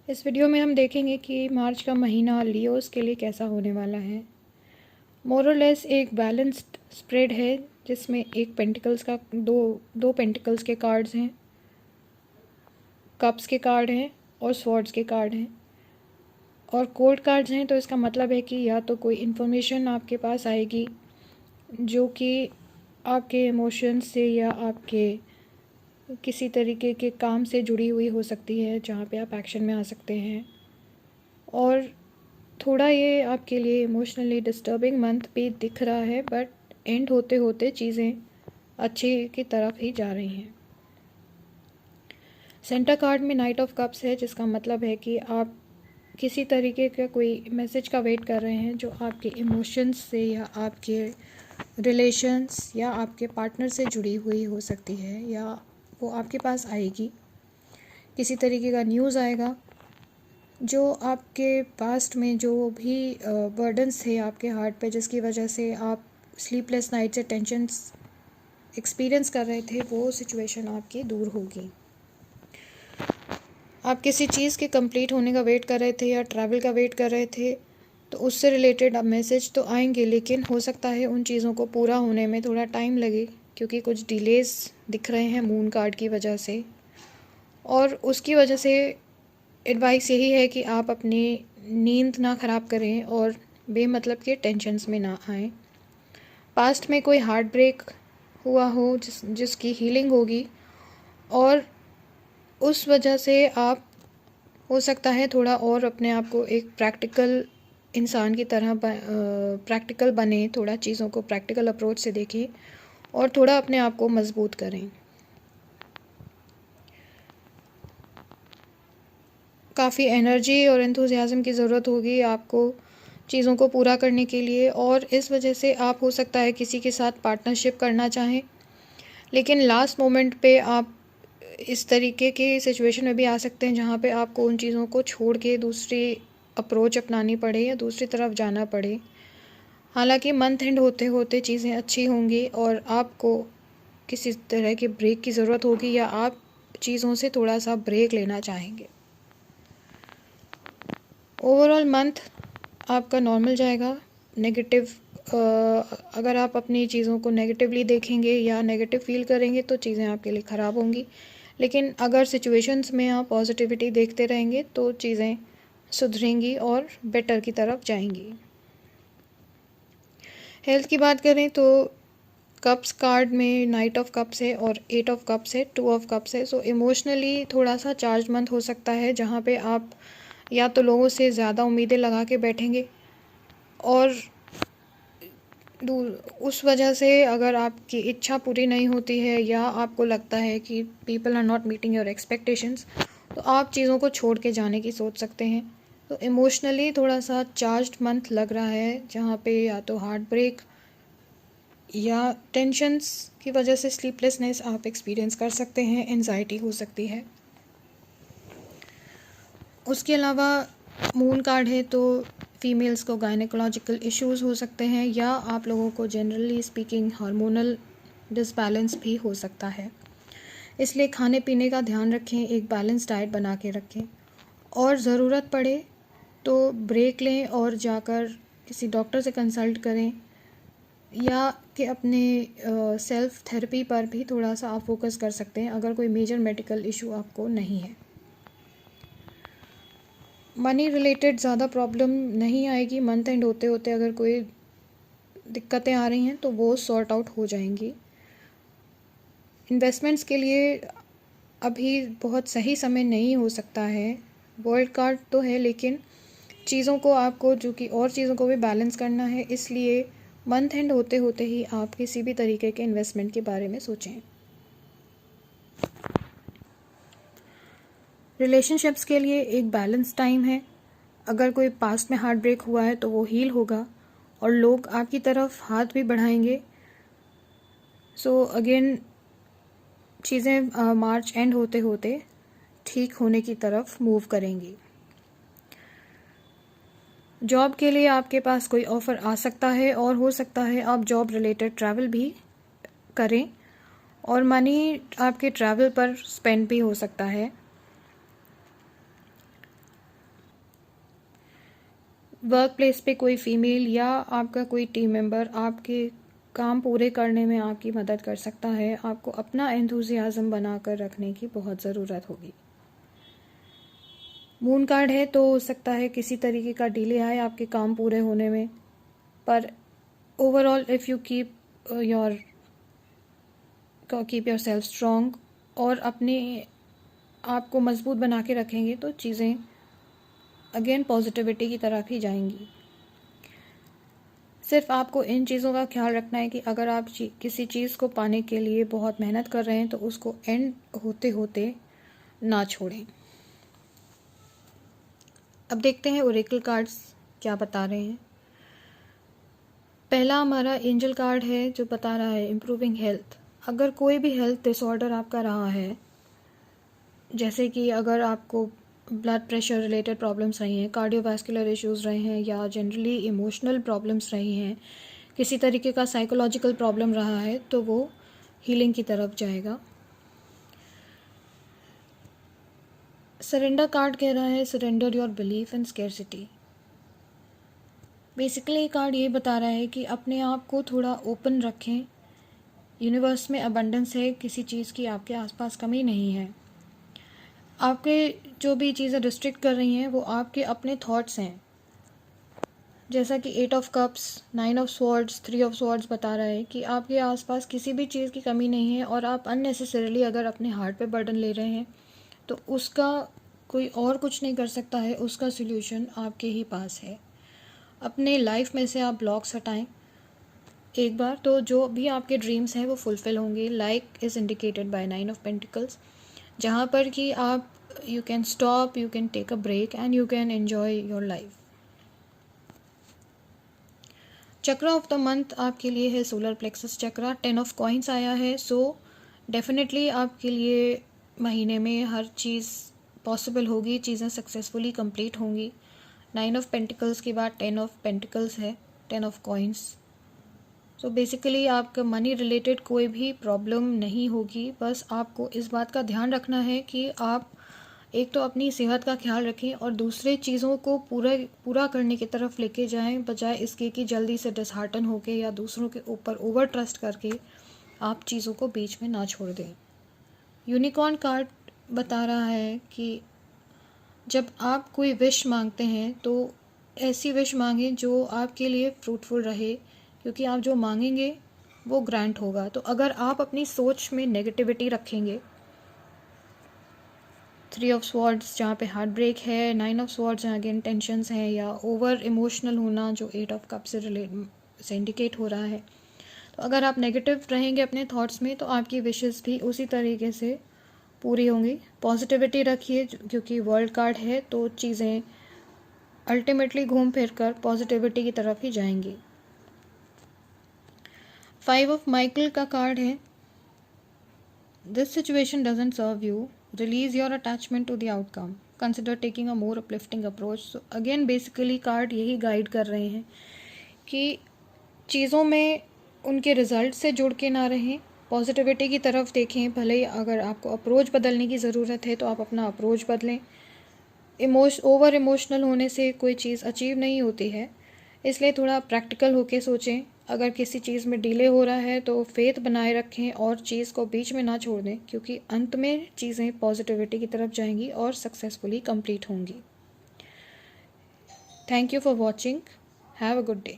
इस वीडियो में हम देखेंगे कि मार्च का महीना लियोस के लिए कैसा होने वाला है। मोर और लेस एक बैलेंस्ड स्प्रेड है जिसमें एक पेंटिकल्स का दो पेंटिकल्स के कार्ड्स हैं, कप्स के कार्ड हैं और स्वॉर्ड्स के कार्ड हैं और कोर्ट कार्ड्स हैं। तो इसका मतलब है कि या तो कोई इन्फॉर्मेशन आपके पास आएगी जो कि आपके इमोशंस से या आपके किसी तरीके के काम से जुड़ी हुई हो सकती है, जहाँ पे आप एक्शन में आ सकते हैं। और थोड़ा ये आपके लिए इमोशनली डिस्टर्बिंग मंथ भी दिख रहा है, बट एंड होते होते चीज़ें अच्छी की तरफ ही जा रही हैं। सेंटर कार्ड में नाइट ऑफ कप्स है, जिसका मतलब है कि आप किसी तरीके का कोई मैसेज का वेट कर रहे हैं जो आपके इमोशंस से या आपके रिलेशंस या आपके पार्टनर से जुड़ी हुई हो सकती है, या वो आपके पास आएगी। किसी तरीके का न्यूज़ आएगा जो आपके पास्ट में जो भी बर्डन्स थे आपके हार्ट पे, जिसकी वजह से आप स्लीपलेस नाइट से टेंशन्स एक्सपीरियंस कर रहे थे, वो सिचुएशन आपकी दूर होगी। आप किसी चीज़ के कंप्लीट होने का वेट कर रहे थे या ट्रैवल का वेट कर रहे थे, तो उससे रिलेटेड अब मैसेज तो आएंगे, लेकिन हो सकता है उन चीज़ों को पूरा होने में थोड़ा टाइम लगे, क्योंकि कुछ डिलेज़ दिख रहे हैं मून कार्ड की वजह से। और उसकी वजह से एडवाइस यही है कि आप अपनी नींद ना ख़राब करें और बेमतलब के टेंशन्स में ना आएँ। पास्ट में कोई हार्ट ब्रेक हुआ हो जिसकी हीलिंग होगी, और उस वजह से आप हो सकता है थोड़ा और अपने आप को एक प्रैक्टिकल इंसान की तरह प्रैक्टिकल बने, थोड़ा चीज़ों को प्रैक्टिकल अप्रोच से देखें और थोड़ा अपने आप को मजबूत करें। काफ़ी एनर्जी और एंथुसियाज़म की ज़रूरत होगी आपको चीज़ों को पूरा करने के लिए, और इस वजह से आप हो सकता है किसी के साथ पार्टनरशिप करना चाहें, लेकिन लास्ट मोमेंट पे आप इस तरीके की सिचुएशन में भी आ सकते हैं जहाँ पे आपको उन चीज़ों को छोड़ के दूसरी अप्रोच अपनानी पड़े या दूसरी तरफ जाना पड़े। हालांकि मंथ एंड होते होते चीज़ें अच्छी होंगी और आपको किसी तरह के ब्रेक की ज़रूरत होगी, या आप चीज़ों से थोड़ा सा ब्रेक लेना चाहेंगे। ओवरऑल मंथ आपका नॉर्मल जाएगा। नेगेटिव अगर आप अपनी चीज़ों को नेगेटिवली देखेंगे या नेगेटिव फील करेंगे तो चीज़ें आपके लिए ख़राब होंगी, लेकिन अगर सिचुएशंस में आप पॉजिटिविटी देखते रहेंगे तो चीज़ें सुधरेंगी और बेटर की तरफ जाएंगी। हेल्थ की बात करें तो कप्स कार्ड में नाइट ऑफ कप्स है और 8 ऑफ कप्स है, 2 ऑफ कप्स है। सो इमोशनली थोड़ा सा चार्ज मंथ हो सकता है, जहाँ पे आप या तो लोगों से ज़्यादा उम्मीदें लगा के बैठेंगे, और उस वजह से अगर आपकी इच्छा पूरी नहीं होती है या आपको लगता है कि people are not meeting your expectations, तो आप चीज़ों को छोड़ के जाने की सोच सकते हैं। तो इमोशनली थोड़ा सा चार्ज्ड मंथ लग रहा है, जहाँ पे या तो हार्ट ब्रेक या टेंशन्स की वजह से स्लीपलेसनेस आप एक्सपीरियंस कर सकते हैं, एंजाइटी हो सकती है। उसके अलावा मून कार्ड है तो फीमेल्स को गायनेकोलॉजिकल इश्यूज़ हो सकते हैं, या आप लोगों को जनरली स्पीकिंग हार्मोनल डिसबैलेंस भी हो सकता है। इसलिए खाने पीने का ध्यान रखें, एक बैलेंस डाइट बना के रखें, और ज़रूरत पड़े तो ब्रेक लें और जाकर किसी डॉक्टर से कंसल्ट करें, या कि अपने सेल्फ थेरेपी पर भी थोड़ा सा आप फोकस कर सकते हैं अगर कोई मेजर मेडिकल इशू आपको नहीं है। मनी रिलेटेड ज़्यादा प्रॉब्लम नहीं आएगी मंथ एंड होते होते। अगर कोई दिक्कतें आ रही हैं तो वो सॉर्ट आउट हो जाएंगी। इन्वेस्टमेंट्स के लिए अभी बहुत सही समय नहीं हो सकता है। वर्ल्ड कार्ड तो है, लेकिन चीज़ों को आपको जो कि और चीज़ों को भी बैलेंस करना है, इसलिए मंथ एंड होते होते ही आप किसी भी तरीके के इन्वेस्टमेंट के बारे में सोचें। रिलेशनशिप्स के लिए एक बैलेंस टाइम है। अगर कोई पास्ट में हार्ट ब्रेक हुआ है तो वो हील होगा और लोग आपकी तरफ हाथ भी बढ़ाएंगे। सो अगेन चीज़ें मार्च एंड होते होते ठीक होने की तरफ मूव करेंगी। जॉब के लिए आपके पास कोई ऑफ़र आ सकता है, और हो सकता है आप जॉब रिलेटेड ट्रैवल भी करें, और मनी आपके ट्रैवल पर स्पेंड भी हो सकता है। वर्क प्लेस पे कोई फीमेल या आपका कोई टीम मेंबर आपके काम पूरे करने में आपकी मदद कर सकता है। आपको अपना एंथुजियाज्म बनाकर रखने की बहुत ज़रूरत होगी। मून कार्ड है तो हो सकता है किसी तरीके का डिले आए आपके काम पूरे होने में, पर overall if you keep yourself strong और अपने आप को मजबूत बना के रखेंगे तो चीज़ें अगेन पॉजिटिविटी की तरफ ही जाएंगी। सिर्फ आपको इन चीज़ों का ख्याल रखना है कि अगर आप किसी चीज़ को पाने के लिए बहुत मेहनत कर रहे हैं तो उसको एंड होते होते ना छोड़ें। अब देखते हैं ओरेकल कार्ड्स क्या बता रहे हैं। पहला हमारा एंजल कार्ड है जो बता रहा है इम्प्रूविंग हेल्थ। अगर कोई भी हेल्थ डिसऑर्डर आपका रहा है, जैसे कि अगर आपको ब्लड प्रेशर रिलेटेड प्रॉब्लम्स रही हैं, कार्डियोवास्कुलर इश्यूज़ रहे हैं या जनरली इमोशनल प्रॉब्लम्स रही हैं, किसी तरीके का साइकोलॉजिकल प्रॉब्लम रहा है, तो वो हीलिंग की तरफ जाएगा। सरेंडर कार्ड कह रहा है surrender your belief in scarcity. Basically card ये बता रहा है कि अपने आप को थोड़ा ओपन रखें। यूनिवर्स में अबंडेंस है, किसी चीज़ की आपके आसपास कमी नहीं है। आपके जो भी चीज़ें रिस्ट्रिक्ट कर रही हैं वो आपके अपने थॉट्स हैं। जैसा कि 8 of cups, 9 of swords, 3 of swords बता रहा है कि आपके आसपास किसी भी चीज़ की कमी नहीं है और आप अननेसेसरीली अगर अपने हार्ट पे बर्डन ले रहे हैं तो उसका कोई और कुछ नहीं कर सकता है, उसका सल्यूशन आपके ही पास है। अपने लाइफ में से आप ब्लॉक्स हटाएं एक बार, तो जो भी आपके ड्रीम्स हैं वो फुलफ़िल होंगे। Like is indicated by 9 of pentacles, जहाँ पर कि आप you can stop, you can take a break and you can enjoy your life. Chakra of the month आपके लिए है solar plexus chakra. 10 of coins आया है, सो डेफिनेटली आपके लिए महीने में हर चीज़ पॉसिबल होगी, चीज़ें सक्सेसफुली कंप्लीट होंगी। 9 ऑफ पेंटिकल्स के बाद 10 ऑफ पेंटिकल्स है, 10 ऑफ कॉइन्स। सो बेसिकली आपका मनी रिलेटेड कोई भी प्रॉब्लम नहीं होगी। बस आपको इस बात का ध्यान रखना है कि आप एक तो अपनी सेहत का ख्याल रखें और दूसरे चीज़ों को पूरा करने की तरफ लेके जाएं, बजाय इसके कि जल्दी से डिसहार्टन होके या दूसरों के ऊपर ओवर ट्रस्ट करके आप चीज़ों को बीच में ना छोड़ दें। यूनिकॉर्न कार्ड बता रहा है कि जब आप कोई विश मांगते हैं तो ऐसी विश मांगें जो आपके लिए फ्रूटफुल रहे, क्योंकि आप जो मांगेंगे वो ग्रांट होगा। तो अगर आप अपनी सोच में नेगेटिविटी रखेंगे, 3 ऑफ स्वॉर्ड्स जहाँ पे हार्ट ब्रेक है, 9 ऑफ स्वॉर्ड्स जहाँ अगेन टेंशन्स हैं या ओवर इमोशनल होना जो 8 ऑफ कप से इंडिकेट हो रहा है, तो अगर आप नेगेटिव रहेंगे अपने थॉट्स में तो आपकी विशेस भी उसी तरीके से पूरी होंगी। पॉजिटिविटी रखिए, क्योंकि वर्ल्ड कार्ड है तो चीज़ें अल्टीमेटली घूम फिर कर पॉजिटिविटी की तरफ ही जाएंगी। 5 ऑफ माइकल का कार्ड है this situation doesn't serve you, release your attachment to the outcome, consider taking a more uplifting approach. So again basically card यही गाइड कर रहे हैं कि चीज़ों में उनके रिजल्ट से जुड़ के ना रहें, पॉजिटिविटी की तरफ देखें। भले ही अगर आपको अप्रोच बदलने की ज़रूरत है तो आप अपना अप्रोच बदलें। ओवर इमोशनल होने से कोई चीज़ अचीव नहीं होती है, इसलिए थोड़ा प्रैक्टिकल होके सोचें। अगर किसी चीज़ में डिले हो रहा है तो फेथ बनाए रखें और चीज़ को बीच में ना छोड़ दें, क्योंकि अंत में चीज़ें पॉजिटिविटी की तरफ जाएंगी और सक्सेसफुली कंप्लीट होंगी। Thank you for watching, have a good day.